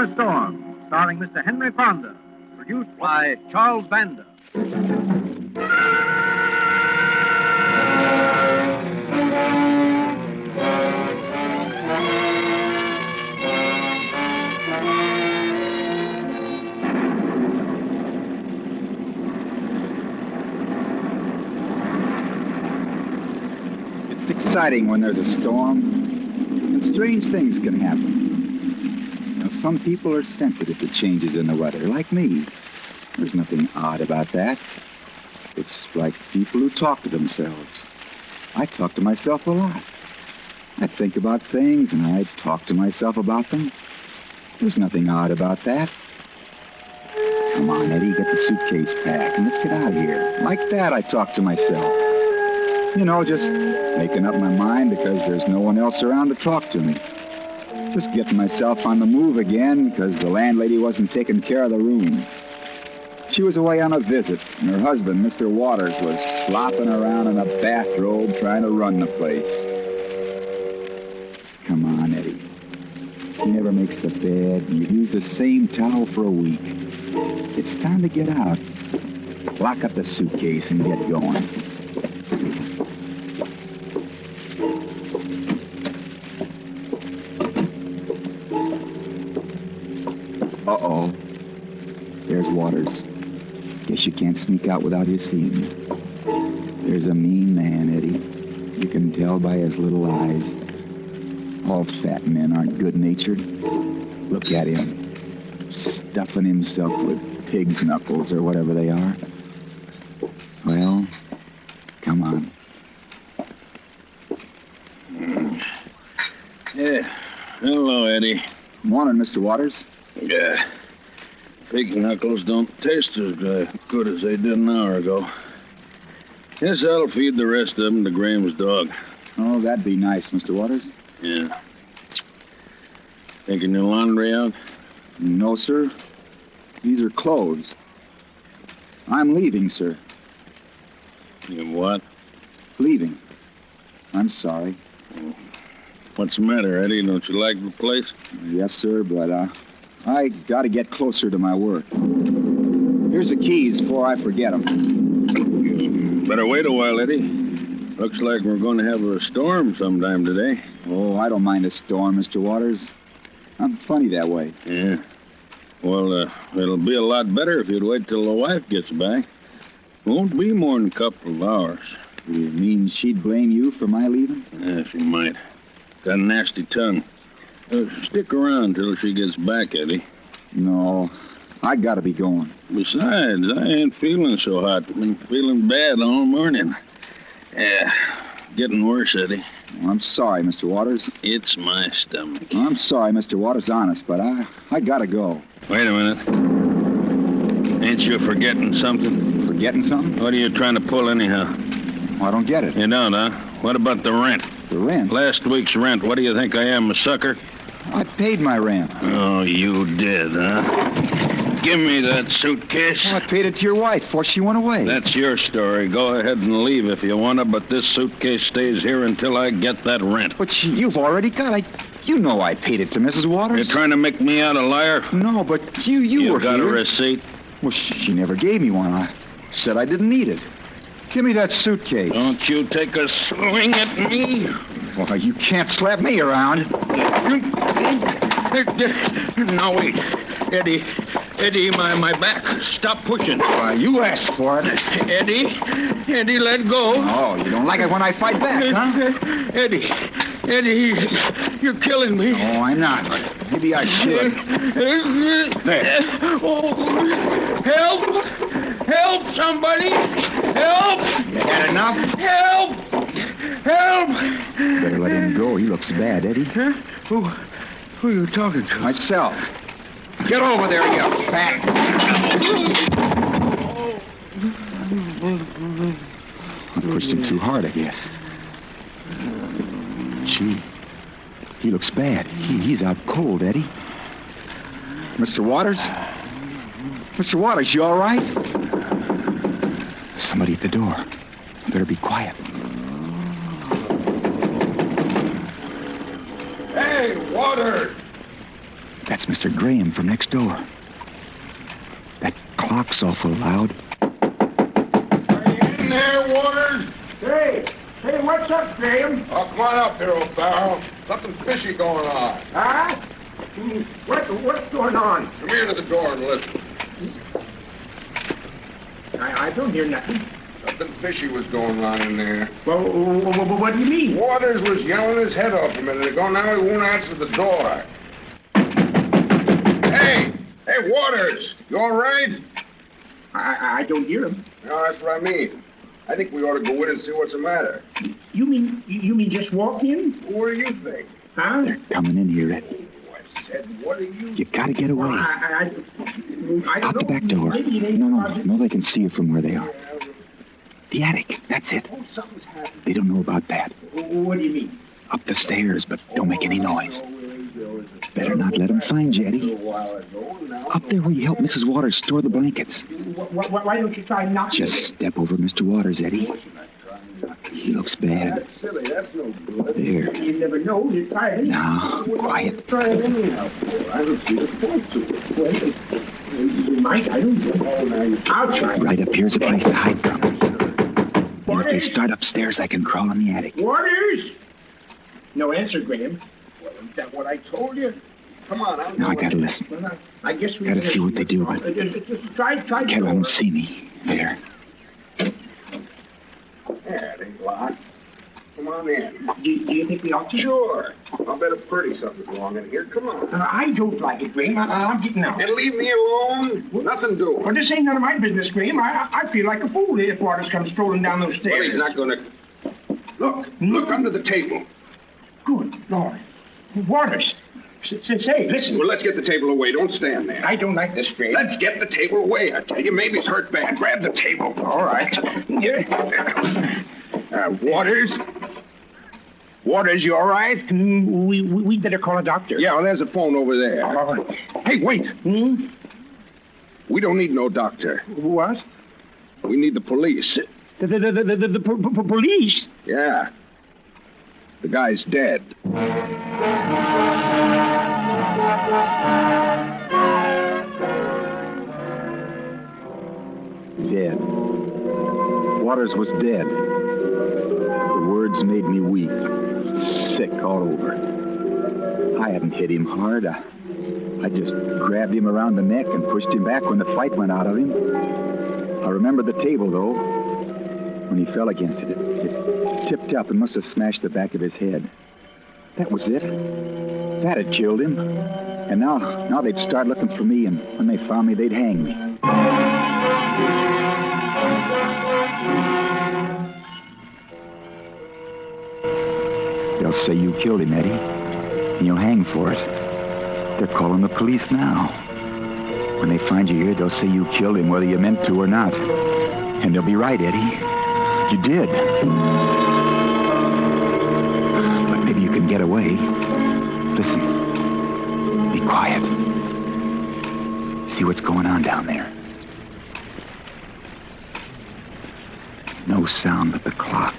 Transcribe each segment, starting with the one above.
a Storm, starring Mr. Henry Fonda, produced by Charles Vanda. It's exciting when there's a storm, and strange things can happen. Now, some people are sensitive to changes in the weather, like me. There's nothing odd about that. It's like people who talk to themselves. I talk to myself a lot. I think about things, and I talk to myself about them. There's nothing odd about that. Come on, Eddie, get the suitcase packed, and let's get out of here. Like that, I talk to myself. You know, just making up my mind because there's no one else around to talk to me. Just getting myself on the move again because the landlady wasn't taking care of the room. She was away on a visit, and her husband, Mr. Waters, was slopping around in a bathrobe trying to run the place. Come on, Eddie. He never makes the bed, and you've used the same towel for a week. It's time to get out. Lock up the suitcase and get going. Uh-oh. There's Waters. Guess you can't sneak out without his seeing you. There's a mean man, Eddie. You can tell by his little eyes. All fat men aren't good-natured. Look at him. Stuffing himself with pig's knuckles or whatever they are. Well, come on. Yeah. Hello, Eddie. Morning, Mr. Waters. Yeah. Pig knuckles don't taste as good as they did an hour ago. Guess I'll feed the rest of them to Graham's dog. Oh, that'd be nice, Mr. Waters. Yeah. Taking your laundry out? No, sir. These are clothes. I'm leaving, sir. You what? Leaving. I'm sorry. What's the matter, Eddie? Don't you like the place? Yes, sir, but I got to get closer to my work. Here's the keys before I forget them. You better wait a while, Eddie. Looks like we're going to have a storm sometime today. Oh, I don't mind a storm, Mr. Waters. I'm funny that way. Yeah. Well, it'll be a lot better if you'd wait till the wife gets back. Won't be more than a couple of hours. You mean she'd blame you for my leaving? Yeah, she might. Got a nasty tongue. Stick around till she gets back, Eddie. No, I gotta be going. Besides, I ain't feeling so hot. Been feeling bad all morning. Yeah, getting worse, Eddie. Well, I'm sorry, Mr. Waters. It's my stomach. I'm sorry, Mr. Waters, honest, but I gotta go. Wait a minute. Ain't you forgetting something? Forgetting something? What are you trying to pull anyhow? Well, I don't get it. You don't, huh? What about the rent? The rent? Last week's rent. What do you think I am, a sucker? I paid my rent. Oh, you did, huh? Give me that suitcase. Well, I paid it to your wife before she went away. That's your story. Go ahead and leave if you want to, but this suitcase stays here until I get that rent. But you've already got it. You know I paid it to Mrs. Waters. You're trying to make me out a liar? No, but you were got here. a receipt? Well, she never gave me one. I said I didn't need it. Give me that suitcase. Don't you take a swing at me. Well, you can't slap me around. Now, wait. Eddie, my back. Stop pushing. You asked for it. Eddie, let go. Oh, you don't like it when I fight back, huh? Eddie, you're killing me. No, I'm not. Maybe I should. There. Oh, help! Help, somebody! Help! You had enough? Help! Help! Better let him go. He looks bad, Eddie. Huh? Who are you talking to? Myself. Get over there, you fat... I pushed him too hard, I guess. Gee, he looks bad. He's out cold, Eddie. Mr. Waters? Mr. Waters, you all right? Somebody at the door. Better be quiet. Hey, Waters! That's Mr. Graham from next door. That clock's awful loud. Are you in there, Waters? Hey, what's up, Graham? Oh, come on up here, old pal. Something fishy going on. Huh? What's going on? Come here to the door and listen. I don't hear nothing. Something fishy was going on in there. Well, what do you mean? Waters was yelling his head off a minute ago. Now he won't answer the door. Hey, Waters! You all right? I don't hear him. No, that's what I mean. I think we ought to go in and see what's the matter. You mean just walk in? What do you think? Huh? They're coming in here, Eddie. I said, what are you... You gotta get away. I don't Out the know. back door. Maybe they- No, they can see you from where they are. The attic, that's it. Oh, something's happened. They don't know about that. What do you mean? Up the stairs, but don't make any noise. Better not let them find you, Eddie. Up there where you help Mrs. Waters store the blankets. Why don't you try knocking? Just step over Mr. Waters, Eddie. He looks bad. That's silly. That's no good. There. You never know. You try it. Now, quiet. Try it anyhow. I don't see the point to it. Well, you might. I don't know. I'll try. Right up here's a place to hide from. And if they start upstairs, I can crawl in the attic. Waters? No answer, Graham. Well, isn't that what I told you? Come on, I'm Now I gotta listen. Well, I guess we Gotta see what they do, but just try. can't let them see me. There. Yeah, it ain't locked. Come on in. Do you think we ought to? Sure. I'll bet a pretty something's wrong in here. Come on. I don't like it, Graham. I'm getting out. And leave me alone. Nothing doing. Well, this ain't none of my business, Graham. I feel like a fool if Waters comes strolling down those Well, stairs. he's not gonna... Look under the table. Good Lord. Waters. Say, listen. Well, let's get the table away. Don't stand there. I don't like this, Graham. Let's get the table away, I tell you. Maybe it's hurt bad. Grab the table. All right. Waters? Waters, you all right? We better call a doctor. Yeah, well, there's a phone over there. All right. Hey, wait. Hmm? We don't need no doctor. What? We need the police. The police? Yeah. The guy's dead. Dead. Waters was dead. The words made me weak. Sick all over. I hadn't hit him hard. I just grabbed him around the neck and pushed him back when the fight went out of him. I remember the table, though. When he fell against it, it tipped up and must have smashed the back of his head. That was it. That had killed him. And now they'd start looking for me, and when they found me, they'd hang me. They'll say you killed him, Eddie, and you'll hang for it. They're calling the police now. When they find you here, they'll say you killed him, whether you meant to or not. And they'll be right, Eddie. You did. But maybe you can get away. Listen. Be quiet. See what's going on down there. No sound but the clock.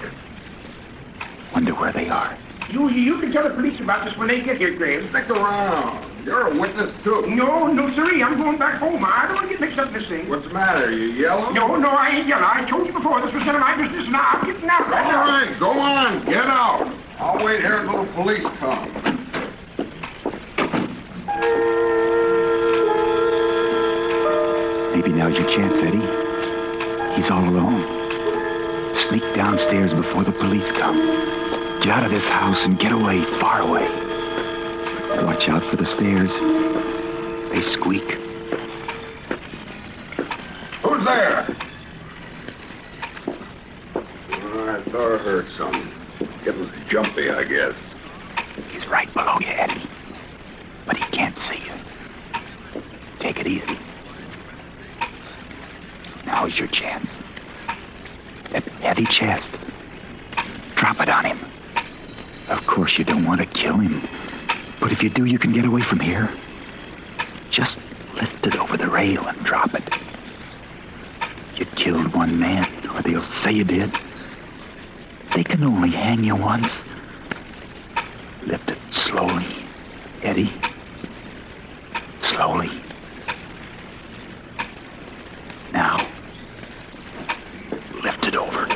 Wonder where they are. You can tell the police about this when they get here, Graham. Stick around. You're a witness, too. No, sirree. I'm going back home. I don't want to get mixed up in this thing. What's the matter? You yelling? No, I ain't yelling. I told you before this was none of my business. Now I'm getting out. All right, go on. Get out. I'll wait here until the police come. Maybe now's your chance, Eddie. He's all alone. Sneak downstairs before the police come. Get out of this house and get away, far away. Watch out for the stairs. They squeak. Who's there? I thought I heard something. Getting jumpy, I guess. He's right below you, Eddie. But he can't see you. Take it easy. Now's your chance. That heavy chest. Drop it on him. Of course you don't want to kill him. But if you do, you can get away from here. Just lift it over the rail and drop it. You killed one man, or they'll say you did. They can only hang you once. Lift it slowly, Eddie. slowly. Now, lift it over.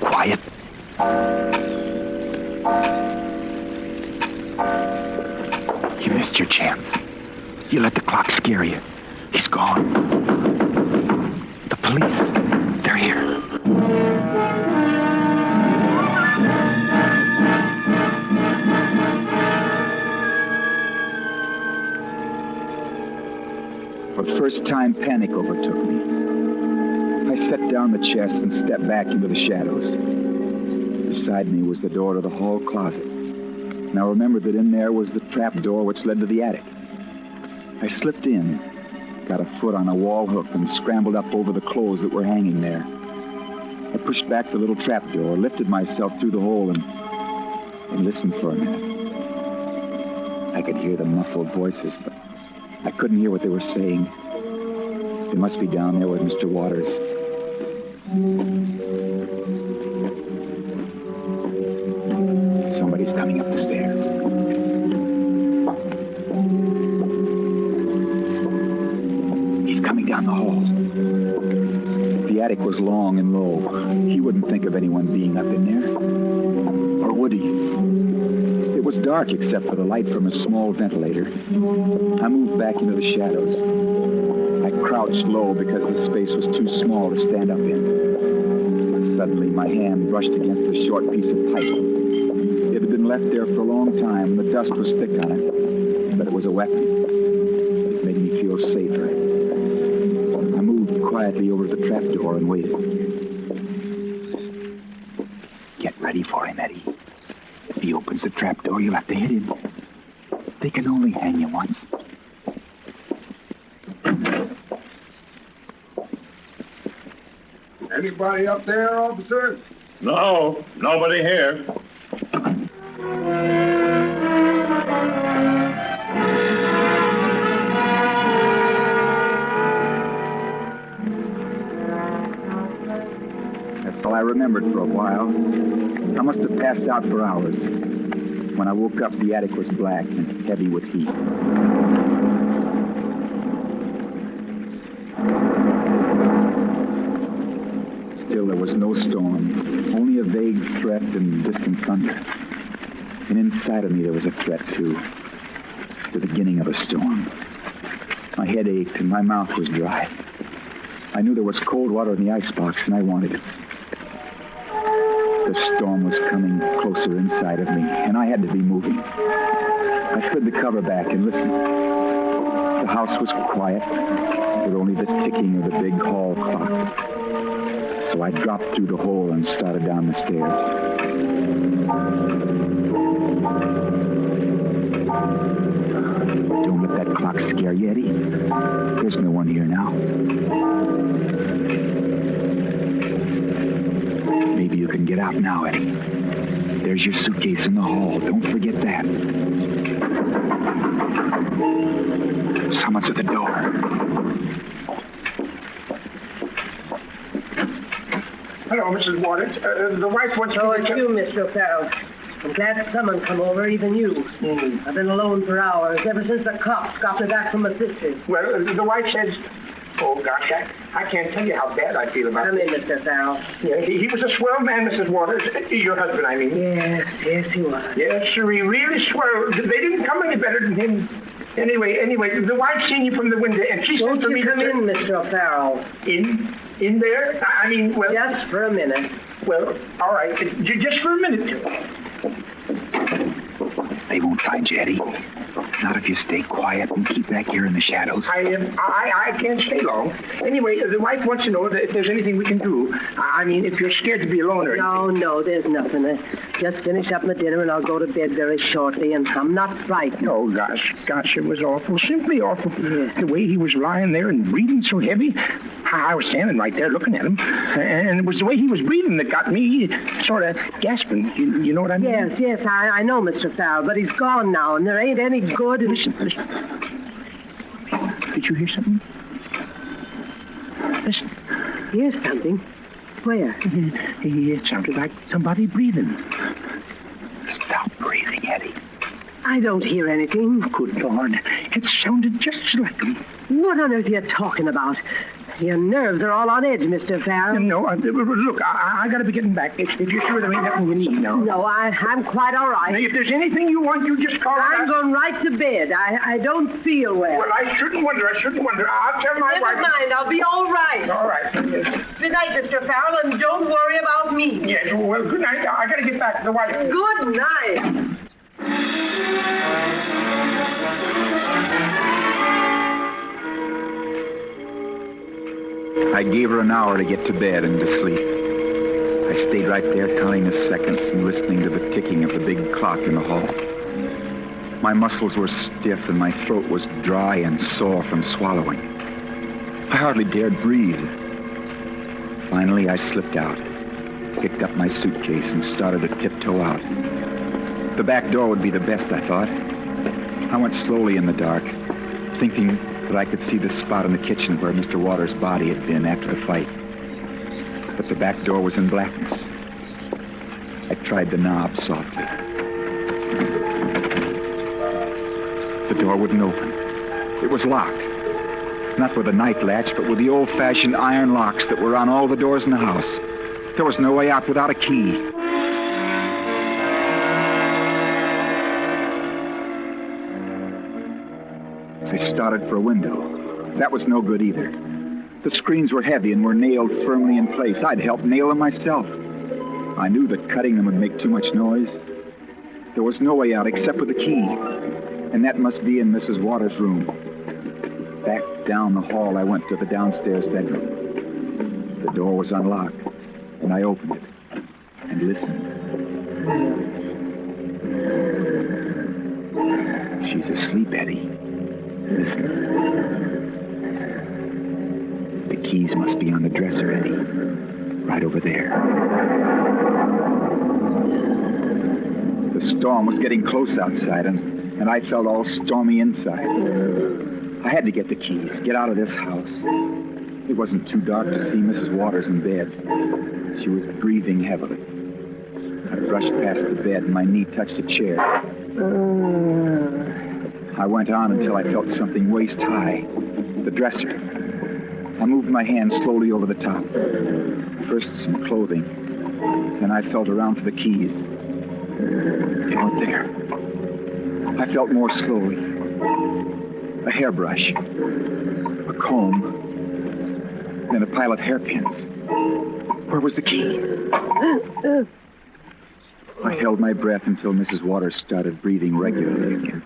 Quiet. You missed your chance. You let the clock scare you. He's gone. The police, they're here. For the first time, panic overtook me. I set down the chest and stepped back into the shadows. Beside me was the door to the hall closet. And I remembered that in there was the trap door which led to the attic. I slipped in, got a foot on a wall hook, and scrambled up over the clothes that were hanging there. I pushed back the little trap door, lifted myself through the hole, and listened for a minute. I could hear the muffled voices, but I couldn't hear what they were saying. They must be down there with Mr. Waters. Somebody's coming up the stairs. He's coming down the hall. The attic was long and low. He wouldn't think of anyone being up in there. Or would he? It was dark except for the light from a small ventilator. I moved back into the shadows. I crouched low because the space was too small to stand up in. Suddenly, my hand brushed against a short piece of pipe. It had been left there for a long time, and the dust was thick on it. But it was a weapon. It made me feel safer. I moved quietly over to the trapdoor and waited. Get ready for him, Eddie. If he opens the trapdoor, you'll have to hit him. They can only hang you once. Anybody up there, officer? No, nobody here. That's all I remembered for a while. I must have passed out for hours. When I woke up, the attic was black and heavy with heat. Still, there was no storm, only a vague threat and distant thunder. And inside of me, there was a threat, too. The beginning of a storm. My head ached and my mouth was dry. I knew there was cold water in the icebox, and I wanted it. The storm was coming closer inside of me, and I had to be moving. I slid the cover back and listened. The house was quiet, with only the ticking of the big hall clock. So I dropped through the hole and started down the stairs. Don't let that clock scare you, Eddie. There's no one here now. Maybe you can get out now, Eddie. There's your suitcase in the hall. Don't forget that. Someone's at the door. Hello, Mrs. Waters. The wife wants to... Oh, it's you, Mr. O'Farrell. I'm glad someone come over, even you. I've been alone for hours, ever since the cops got me back from my sister. Well, the wife says... Oh, gosh, I can't tell you how bad I feel about Come it. in, Mr. Farrell. Yeah, he was a swell man, Mrs. Waters. Your husband, I mean. Yes, he was. Yes, sir, he really swell. They didn't come any better than him. Anyway, the wife seen you from the window, and she said Won't to me... you come in, Mr. O'Farrell? In there? I mean, well... Just for a minute. Well, all right. Just for a minute. They won't find you, Eddie. Not if you stay quiet and keep back here in the shadows. I can't stay long. Anyway, the wife wants to know if there's anything we can do. I mean, if you're scared to be alone or anything. No, there's nothing. Just finish up my dinner and I'll go to bed very shortly, and I'm not frightened. Oh, gosh, it was awful. Simply awful. Yeah. The way he was lying there and breathing so heavy. I was standing right there looking at him. And it was the way he was breathing that got me sort of gasping. You know what I mean? Yes, I know, Mr. Farrell, but he's gone now, and there ain't any good... Listen. Did you hear something? Listen. Hear something? Where? It sounded like somebody breathing. Stop breathing, Eddie. I don't hear anything. Good Lord. It sounded just like him. What on earth are you talking about? Your nerves are all on edge, Mr. Farrell. No, look, I got to be getting back. If you're sure there ain't nothing you need now. No, I'm quite all right. Now, if there's anything you want, you just call. I'm going right to bed. I don't feel well. Well, I shouldn't wonder. I'll tell my wife. Never mind. I'll be all right. All right. Good night, Mr. Farrell, and don't worry about me. Yes, well, good night. I got to get back to the wife. Good night. I gave her an hour to get to bed and to sleep. I stayed right there counting the seconds and listening to the ticking of the big clock in the hall. My muscles were stiff and my throat was dry and sore from swallowing. I hardly dared breathe. Finally, I slipped out, picked up my suitcase and started to tiptoe out. The back door would be the best, I thought. I went slowly in the dark, thinking that I could see the spot in the kitchen where Mr. Waters' body had been after the fight. But the back door was in blackness. I tried the knob softly. The door wouldn't open. It was locked. Not with a night latch, but with the old-fashioned iron locks that were on all the doors in the house. There was no way out without a key. I started for a window. That was no good either. The screens were heavy and were nailed firmly in place. I'd helped nail them myself. I knew that cutting them would make too much noise. There was no way out except with a key, and that must be in Mrs. Waters' room. Back down the hall I went to the downstairs bedroom. The door was unlocked, and I opened it and listened. She's asleep, Eddie. Listen. The keys must be on the dresser, Eddie. Right over there. The storm was getting close outside, and I felt all stormy inside. I had to get the keys, get out of this house. It wasn't too dark to see Mrs. Waters in bed. She was breathing heavily. I brushed past the bed, and my knee touched a chair. I went on until I felt something waist-high. The dresser. I moved my hand slowly over the top. First some clothing. Then I felt around for the keys. They weren't there. I felt more slowly. A hairbrush. A comb. Then a pile of hairpins. Where was the key? I held my breath until Mrs. Waters started breathing regularly again.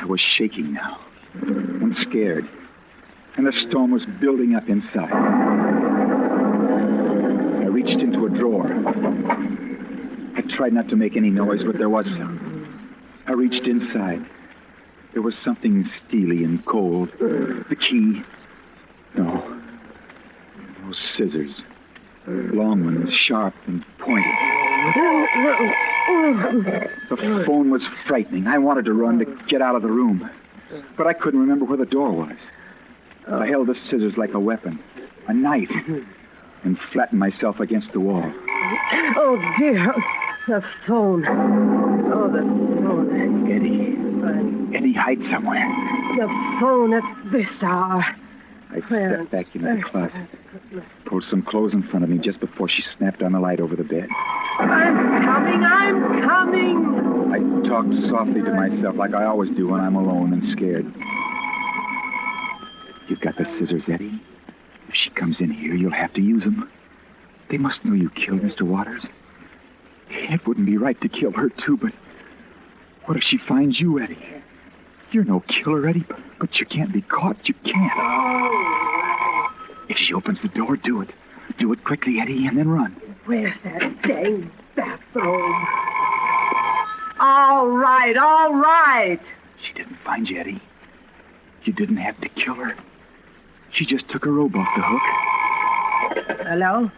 I was shaking now. I'm scared. And the storm was building up inside. I reached into a drawer. I tried not to make any noise, but there was some. I reached inside. There was something steely and cold. The key. No. Those scissors. Long ones, sharp and pointed. The phone was frightening. I wanted to run to get out of the room. But I couldn't remember where the door was. I held the scissors like a weapon, a knife, and flattened myself against the wall. Oh, dear. The phone. Oh, the phone. Eddie, hide somewhere. The phone at this hour. I stepped back into the closet, pulled some clothes in front of me just before she snapped on the light over the bed. I'm coming. I talked softly to myself like I always do when I'm alone and scared. You've got the scissors, Eddie. If she comes in here, you'll have to use them. They must know you killed Mr. Waters. It wouldn't be right to kill her, too, but what if she finds you, Eddie? You're no killer, Eddie, but you can't be caught. You can't. If she opens the door, do it. Do it quickly, Eddie, and then run. Where's that dang bathrobe? All right. She didn't find you, Eddie. You didn't have to kill her. She just took her robe off the hook. Hello?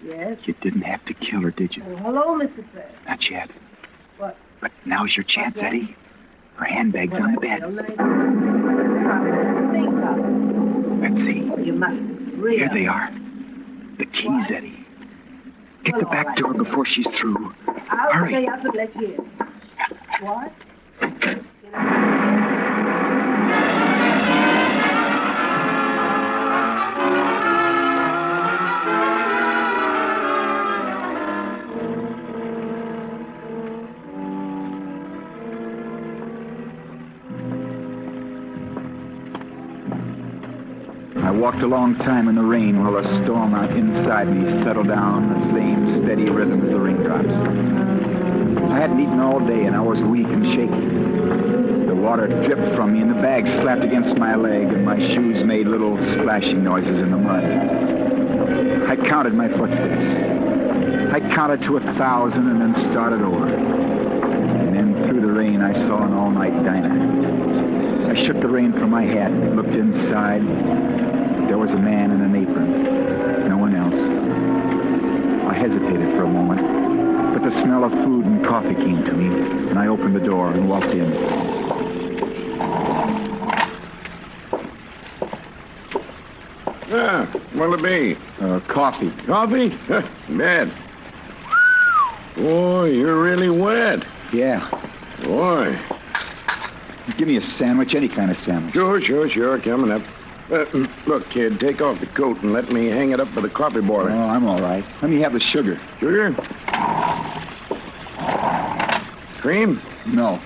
Yes? You didn't have to kill her, did you? Oh, hello, Mr. Fair. Not yet. What? But now's your chance, Eddie. Her handbag's on the bed. Let's see. You must really... Here they are. The keys, Eddie. Get the back door before she's through. I'll Hurry. stay up and let you in. What? I walked a long time in the rain while the storm out inside me settled down the same steady rhythm as the raindrops. I hadn't eaten all day and I was weak and shaky. The water dripped from me and the bag slapped against my leg and my shoes made little splashing noises in the mud. I counted my footsteps. I counted to 1,000 and then started over. And then through the rain I saw an all-night diner. I shook the rain from my hat, looked inside. There was a man in an apron. No one else. I hesitated for a moment, but the smell of food and coffee came to me, and I opened the door and walked in. What'll it be? Coffee. Coffee? Bad. Boy, you're really wet. Yeah. Boy. Give me a sandwich, any kind of sandwich. Sure. Coming up. Look, kid, take off the coat and let me hang it up by the coffee boiler. Oh, I'm all right. Let me have the sugar. Sugar? Cream? No.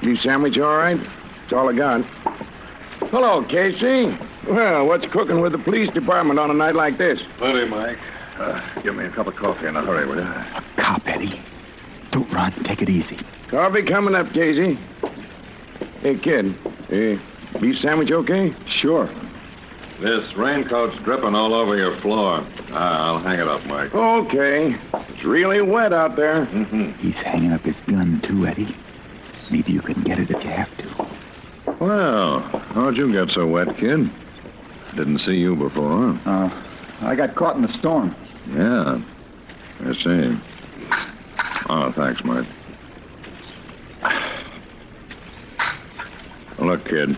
You sandwich all right? That's all I got. Hello, Casey. Well, what's cooking with the police department on a night like this? Plenty, Mike. Give me a cup of coffee in a hurry, will you? A cop, Eddie. Don't run. Take it easy. Coffee coming up, Casey. Hey, kid. Beef sandwich okay? Sure. This raincoat's dripping all over your floor. I'll hang it up, Mike. Okay. It's really wet out there. He's hanging up his gun, too, Eddie. Maybe you can get it if you have to. Well, how'd you get so wet, kid? Didn't see you before. I got caught in the storm. Yeah, I see. Oh, thanks, Mike. Look, kid,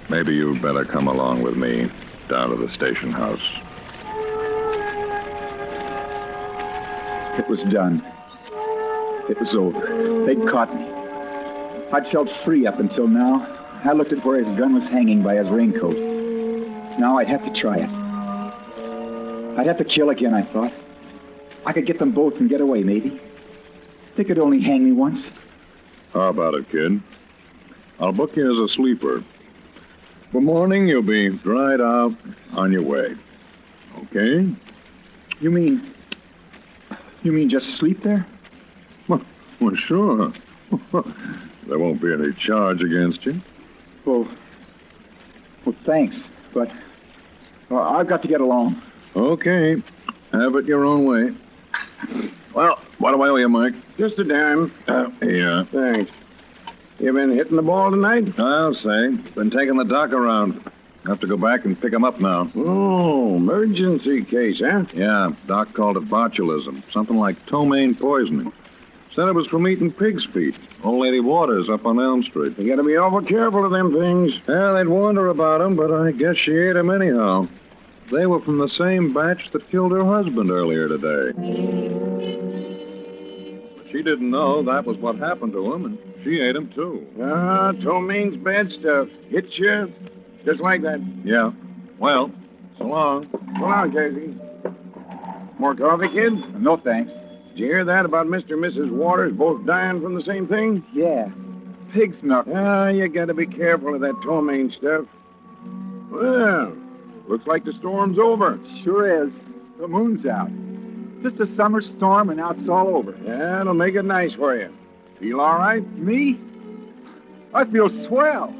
maybe you'd better come along with me down to the station house. It was done. It was over. They'd caught me. I'd felt free up until now. I looked at where his gun was hanging by his raincoat. Now I'd have to try it. I'd have to kill again, I thought. I could get them both and get away, maybe. They could only hang me once. How about it, kid? I'll book you as a sleeper. For morning, you'll be dried out on your way. Okay? You mean just sleep there? Well, sure. There won't be any charge against you. Well, thanks, but I've got to get along. Okay. Have it your own way. Well, what do I owe you, Mike? Just a dime. Yeah. Thanks. You been hitting the ball tonight? I'll say. Been taking the doc around. Have to go back and pick him up now. Oh, emergency case, huh? Yeah, Doc called it botulism. Something like ptomaine poisoning. Said it was from eating pig's feet. Old Lady Waters up on Elm Street. You gotta be awful careful of them things. Yeah, they'd warned her about them, but I guess she ate them anyhow. They were from the same batch that killed her husband earlier today. But she didn't know that was what happened to him, and she ate him, too. Ptomaine's bad stuff. Hits you just like that. Yeah. Well, so long. So long, Casey. More coffee, kid? No, thanks. Did you hear that about Mr. and Mrs. Waters both dying from the same thing? Yeah. Pig's milk. You gotta be careful of that ptomaine stuff. Well, looks like the storm's over. Sure is. The moon's out. Just a summer storm, and now it's all over. Yeah, it'll make it nice for you. Feel all right? Me? I feel swell.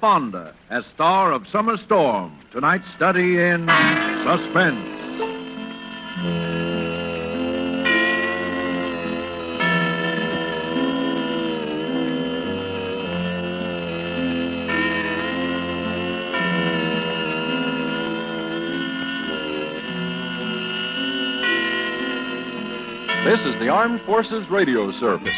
Fonda as star of Summer Storm, tonight's study in Suspense. This is the Armed Forces Radio Service.